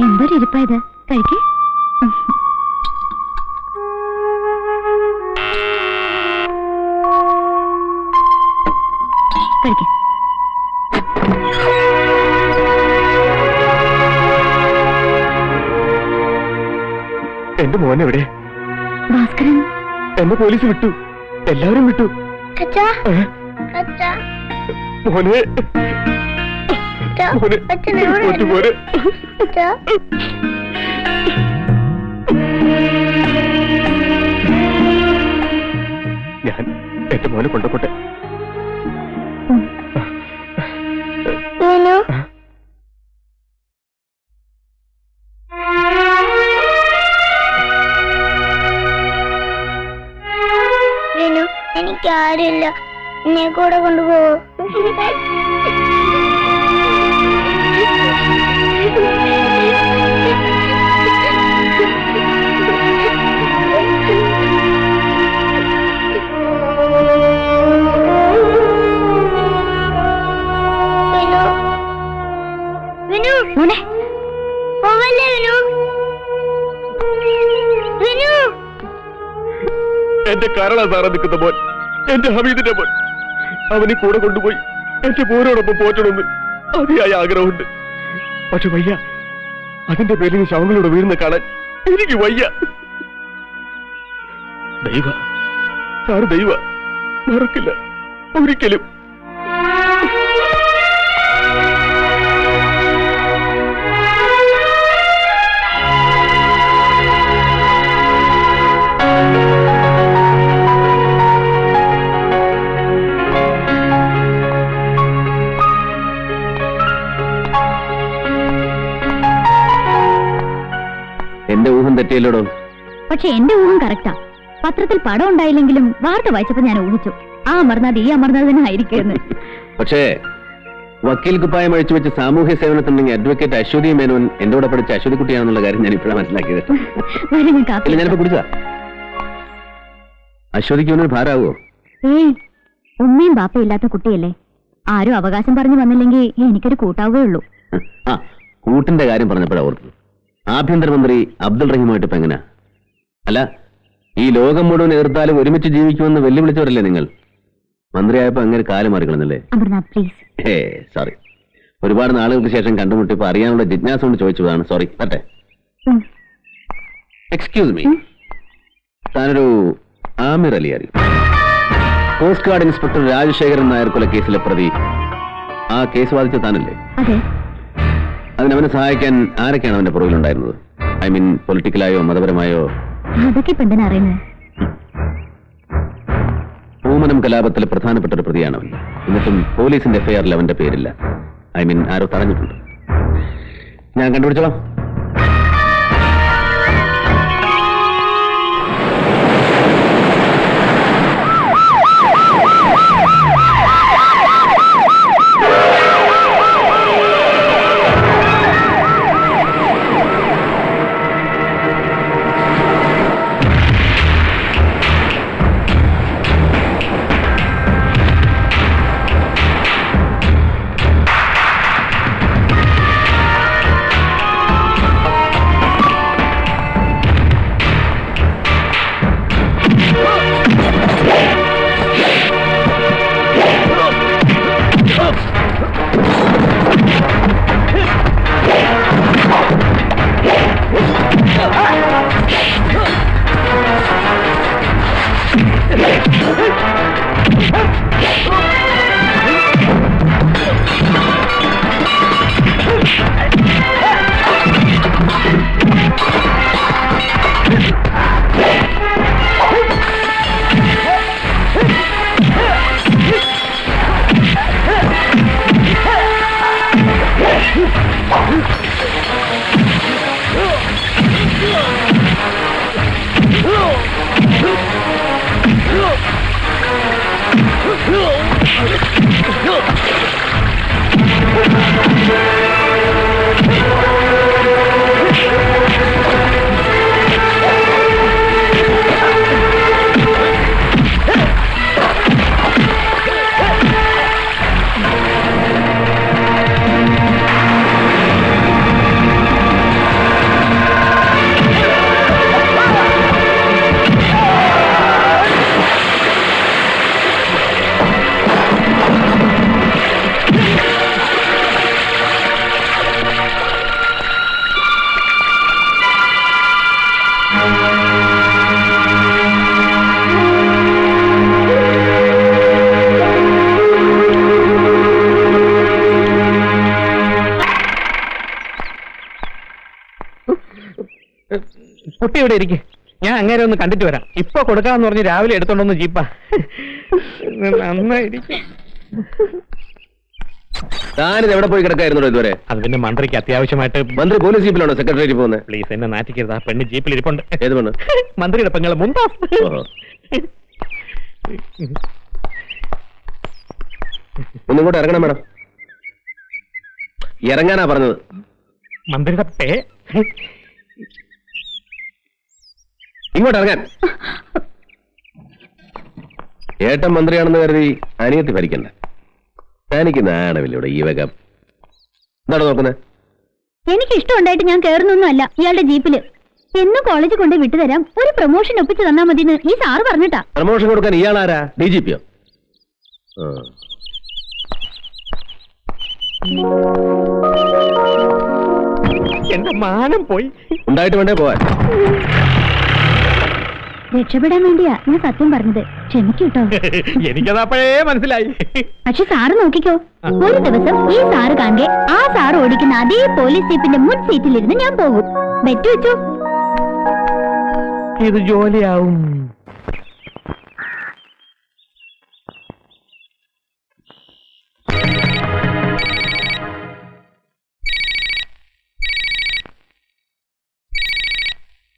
എന്തൊരു ഇരിപ്പായത്, കഴിക്കേ. കഴിക്കേ. എന്റെ മോൻ എവിടെ? ഭാസ്കരൻ എന്നെ പോലീസ് വിട്ടു, എല്ലാവരും വിട്ടു. മോനെ മോനെ ഞാൻ എന്റെ മോനെ കൊണ്ടുപോട്ടെ. എനിക്ക് ആരില്ല, എന്നെ കൂടെ കൊണ്ടുപോകൂ. മോനെ പോവല്ലേ വിനു? വിനു, എന്റെ കാരണ സാറാ നിൽക്കുന്ന മോൻ, എന്റെ ഹമീദിന്റെ മോൻ. അവനെ കൂടെ കൊണ്ടുപോയി എന്റെ മോനോടൊപ്പം പോറ്റണമെന്ന് അതിയായ ആഗ്രഹമുണ്ട്. പക്ഷെ വയ്യ, അതിന്റെ പേരിൽ ശവങ്ങളോട് വീഴുന്ന കാണാൻ എനിക്ക് വയ്യ. ദൈവ സാറ് ദൈവ, മറക്കില്ല ഒരിക്കലും. എന്റെ ഊഹം തെറ്റിയല്ലോടോ. പക്ഷെ എന്റെ ഊഹം കറക്റ്റാ. പത്രത്തിൽ പടം ഉണ്ടായില്ലെങ്കിലും വാർത്ത വായിച്ചപ്പോ ഞാൻ ഊഹിച്ചു ആ അമർനാഥ് ഈ അമർനാഥ് തന്നെ ആയിരിക്കുമെന്ന്. പക്ഷേ വക്കീൽ കുപ്പായം അഴിച്ചു വെച്ച് സാമൂഹ്യ സേവനത്തിനുണ്ടെങ്കിൽ അഡ്വക്കേറ്റ് അശ്വതി മേനോൻ എന്റെ കൂടെ പഠിച്ച അശ്വതി കുട്ടിയാണെന്നുള്ള കാര്യം ഞാൻ ഇപ്പോഴാണ് മനസ്സിലാക്കിയത്. ഞാനിപ്പോ കുടിച്ചാ അശ്വതിക്ക് ഒന്നും ഭാരാവോ? ഏയ്, ഉമ്മയും ബാപ്പയും ഇല്ലാത്ത കുട്ടിയല്ലേ, ആരും അവകാശം പറഞ്ഞു വന്നില്ലെങ്കിൽ എനിക്കൊരു കൂട്ടാവേ ഉള്ളൂ. ആ കൂട്ടിന്റെ കാര്യം പറഞ്ഞപ്പോഴാ ഓർത്തു. ആഭ്യന്തരമന്ത്രി അബ്ദുൾ റഹീമായിട്ട് ഇപ്പൊ എങ്ങനെയാ? അല്ല, ഈ ലോകം മുഴുവൻ എതിർത്താലും ഒരുമിച്ച് ജീവിക്കുമെന്ന് വെല്ലുവിളിച്ചവരല്ലേ നിങ്ങൾ? മന്ത്രിയായപ്പോ അങ്ങനെ കാലം മാറിക്കളഞ്ഞല്ലേ? സോറി, ഒരുപാട് നാളുകൾക്ക് ശേഷം കണ്ടുമുട്ടിയപ്പോ അറിയാനുള്ള ജിജ്ഞാസ കൊണ്ട് ചോദിച്ചതാണ്. സോറി. പറ്റേ? എക്സ്ക്യൂസ് മീ, താനൊരു ആമിർ അലി അറിയും? Coast guard inspector Rajasekharan Nair കൊലക്കേസിലെ പ്രതി. ആ കേസ് വാദിച്ച താനല്ലേ? അതിനവനെ സഹായിക്കാൻ ആരൊക്കെയാണ് അവന്റെ പുറകിലുണ്ടായിരുന്നത്? I mean പൊളിറ്റിക്കലായോ മതപരമായോ? അതൊക്കെ ഇപ്പൊ എന്തിനാ അറിയുന്നത്? പൂമനം കലാപത്തിലെ പ്രധാനപ്പെട്ട ഒരു പ്രതിയാണ് അവൻ. എന്നിട്ടും പോലീസിന്റെ എഫ്ഐആറിൽ അവന്റെ പേരില്ല. ഐ മീൻ ആരോ തടഞ്ഞിട്ടുണ്ട്. ഞാൻ കണ്ടുപിടിച്ചോളാം. കുട്ടി ഇവിടെ ഇരിക്കും. ഞാൻ അങ്ങനെ ഒന്ന് കണ്ടിട്ട് വരാം. ഇപ്പൊ കൊടുക്കാന്ന് പറഞ്ഞ് രാവിലെ എടുത്തോണ്ടൊന്ന് ജീപ്പാ. നന്നായിരിക്കും. താനിത് എവിടെ പോയി കിടക്കായിരുന്നോ ഇതുവരെ? അത് പിന്നെ മന്ത്രിക്ക് അത്യാവശ്യമായിട്ട്. മന്ത്രി പോലീസ് ജീപ്പിലാണോ സെക്രട്ടറിയേറ്റ് പോകുന്നത്? പ്ലീസ് എന്നെ നാറ്റിക്കരുത്. ആ പെണ്ണ് ജീപ്പിൽ ഇരിപ്പുണ്ട്. ഏത് പെണ്ണ്? മന്ത്രിയുടെ പെങ്ങളെ മുന്താ. ഓഹോ. ഒന്നിങ്ങോട്ട് ഇറങ്ങണം മേഡം. ഇറങ്ങാനാ പറഞ്ഞത്. മന്ത്രിയുടെ പേ. ഇങ്ങോട്ട് ഇറങ്ങാൻ. ഏട്ടൻ മന്ത്രിയാണെന്ന് കരുതി അനിയത്തി ഭരിക്കണ്ട. എനിക്ക് നാണമില്ലൂടെ ഈ വക. എന്താണ് നോക്കുന്നത്? എനിക്ക് ഇഷ്ടമുണ്ടായിട്ട് ഞാൻ കയറുന്നൊന്നും അല്ല ഇയാളുടെ ജീപ്പില്. എന്നും കോളേജ് കൊണ്ട് വിട്ടുതരാം, ഒരു പ്രൊമോഷൻ ഒപ്പിച്ച് തന്നാ മതിന്ന് ഈ സാറ് പറഞ്ഞിട്ടാ. പ്രമോഷൻ കൊടുക്കാൻ ഇയാളാരാ? DGP-യോ? എന്റെ മാനം പോയി. ഉണ്ടായിട്ട് വേണ്ടേ പോവാൻ? രക്ഷപ്പെടാൻ വേണ്ടിയാ ഞാൻ സത്യം പറഞ്ഞത്. ക്ഷമിക്കൂട്ടോ. എനിക്കതപ്പോഴേ മനസ്സിലായി. പക്ഷെ സാറ് നോക്കിക്കോ, ഒരു ദിവസം ഈ സാറ് കാണെ ആ സാറ് ഓടിക്കുന്ന അതേ പോലീസ് ജീപ്പിന്റെ മുൻ സീറ്റിലിരുന്ന് ഞാൻ പോകും. ബെറ്റ് വെച്ചോ. ഇത് ജോലിയാവും.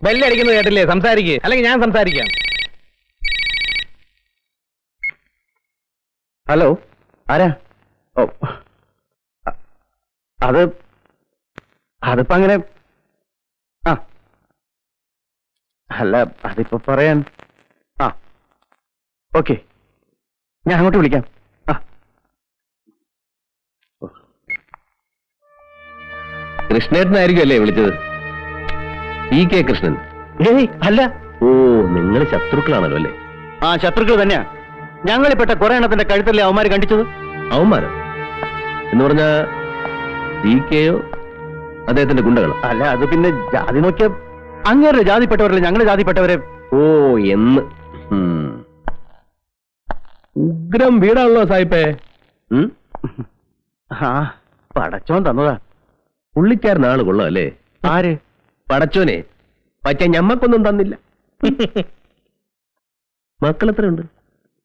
ബെല്ലടിക്കുന്നത് കേട്ടില്ലേ? സംസാരിക്കേ, അല്ലെങ്കിൽ ഞാൻ സംസാരിക്കാം. ഹലോ, ആരാ? ഓ, അതിപ്പോ അങ്ങനെ. ആ, അല്ല, അതിപ്പോ പറയാൻ. ആ, ഓക്കെ, ഞാൻ അങ്ങോട്ട് വിളിക്കാം. ആ, കൃഷ്ണേട്ടനായിരിക്കും അല്ലേ വിളിച്ചത്? PK കൃഷ്ണൻ? ഏയ് അല്ല. ഓ, നിങ്ങൾ ശത്രുക്കളാണല്ലോ അല്ലേ? ആ, ശത്രുക്കൾ തന്നെയാ. ഞങ്ങളിൽപ്പെട്ട കുറെ എണ്ണത്തിന്റെ കഴുത്തല്ലേ അവന്മാര് കണ്ടിച്ചത്. അവന്മാരോ എന്ന് പറഞ്ഞ PK-യോ അദ്ദേഹത്തിന്റെ ഗുണ്ടകളോ? അല്ല, അത് പിന്നെ ജാതി നോക്കിയ അങ്ങേരുടെ ജാതിപ്പെട്ടവരല്ലേ ഞങ്ങളുടെ ജാതിപ്പെട്ടവരെ. ഓ, എന്ന്. ഉഗ്രം വീടാണല്ലോ സായിപ്പേ. ആ, പടച്ചോൻ തന്നതാ. പുള്ളിക്കാരൻ ആള് കൊള്ളാം അല്ലേ? ആര്? പടച്ചോനെ. പക്ഷെ ഞമ്മക്കൊന്നും തന്നില്ല. മക്കൾ എത്രയുണ്ട്?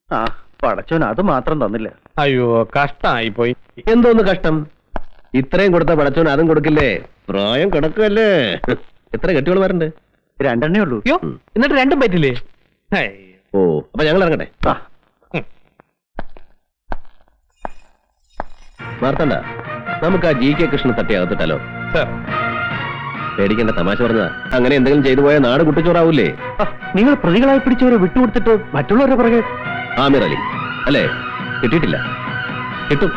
ആ, പടച്ചോൻ അത് മാത്രം തന്നില്ല. അയ്യോ, കഷ്ടായി പോയി. എന്തോന്ന് കഷ്ടം? ഇത്രയും കൊടുത്ത പടച്ചോൻ അതും കൊടുക്കില്ലേ? പ്രായം കിടക്കല്ലേ. എത്ര കെട്ടികൾ വരണ്ട്? 2 എണ്ണേ ഉള്ളൂ. അയ്യോ, എന്നിട്ട് രണ്ടും പറ്റില്ലേ? ഓ, അപ്പൊ ഞങ്ങൾ ഇറങ്ങട്ടെ. ആ, മാർത്തണ്ട, നമുക്ക് ആ GK കൃഷ്ണൻ തട്ടി അകത്തിട്ടാലോ? പേടിക്കേണ്ട, തമാശ പറഞ്ഞതാ. അങ്ങനെ എന്തെങ്കിലും ചെയ്തു പോയാൽ നാട് കുട്ടിച്ചോറാവൂലേ? നിങ്ങൾ പ്രതികളായി പിടിച്ചവരെ വിട്ടുകൊടുത്തിട്ട് മറ്റുള്ളവരുടെ പുറകെ. ആമിർ അലി അല്ലേ? കിട്ടിയിട്ടില്ല. കിട്ടും.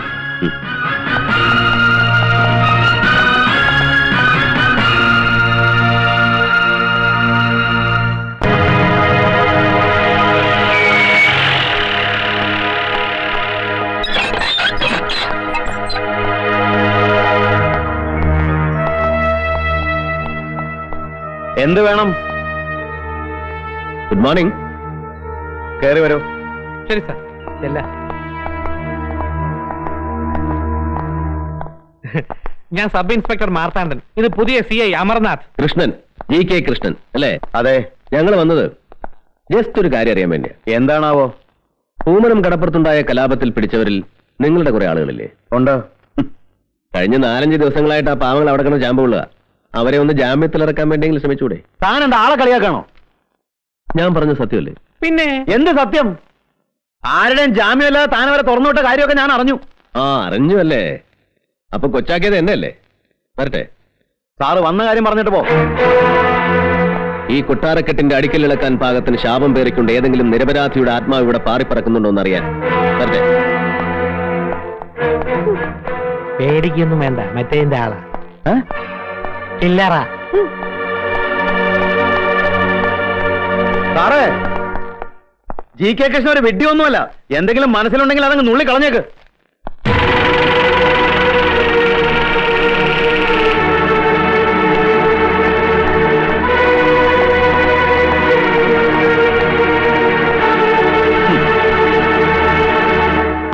എന്ത് വേണം? Good morning. കയറി വരൂ. ശരി സാർ. അല്ല, ഞാൻ സബ് ഇൻസ്പെക്ടർ മാർത്താണ്ഡൻ. ഇത് പുതിയ CI അമർനാഥ്. കൃഷ്ണൻ, GK കൃഷ്ണൻ അല്ലേ? അതെ. ഞങ്ങൾ വന്നത് ജസ്റ്റ് ഒരു കാര്യം അറിയാൻ വേണ്ടിയാ. എന്താണാവോ? പൂമനം കടപ്പുറത്തുണ്ടായ കലാപത്തിൽ പിടിച്ചവരിൽ നിങ്ങളുടെ കുറെ ആളുകളില്ലേ? ഉണ്ട്. കഴിഞ്ഞ 4-5 ദിവസങ്ങളായിട്ട് ആ പാവങ്ങൾ അവിടെ കിടന്ന് ജാമ്പ് കൊള്ളുക. അവരെ ഒന്ന് ജാമ്യത്തിലിറക്കാൻ വേണ്ടിയെങ്കിലും ശ്രമിച്ചൂടെ? താൻ എന്താ ആളെ കളിയാക്കാണോ? ഞാൻ പറഞ്ഞ സത്യമല്ലേ? പിന്നെ എന്ത് സത്യം? ആരുടെയും ജാമ്യമല്ലാതെ താൻ അവരെ തുറന്നുവിട്ട കാര്യമൊക്കെ ഞാൻ അറിഞ്ഞു. ആ, അറിഞ്ഞു അല്ലേ? അപ്പൊ കൊച്ചാക്കിയത് എന്നെ അല്ലേ? വരട്ടെ. സാറ് വന്ന കാര്യം പറഞ്ഞിട്ട് പോ. ഈ കൊട്ടാരക്കെട്ടിന്റെ അടിക്കലിളക്കാൻ പാകത്തിന് ശാപം പേറിക്കൊണ്ട് ഏതെങ്കിലും നിരപരാധിയുടെ ആത്മാവ് ഇവിടെ പാറിപ്പറക്കുന്നുണ്ടോ എന്നറിയാൻ. വരട്ടെ. പേടിക്കൊന്നും വേണ്ട, മറ്റേന്റെ ആളാ. ഇല്ലറാ സാറേ, GK കൃഷ്ണൻ ഒരു വെടിയൊന്നുമല്ല. എന്തെങ്കിലും മനസ്സിലുണ്ടെങ്കിൽ അതങ്ങ് നുള്ളി കളഞ്ഞേക്ക്.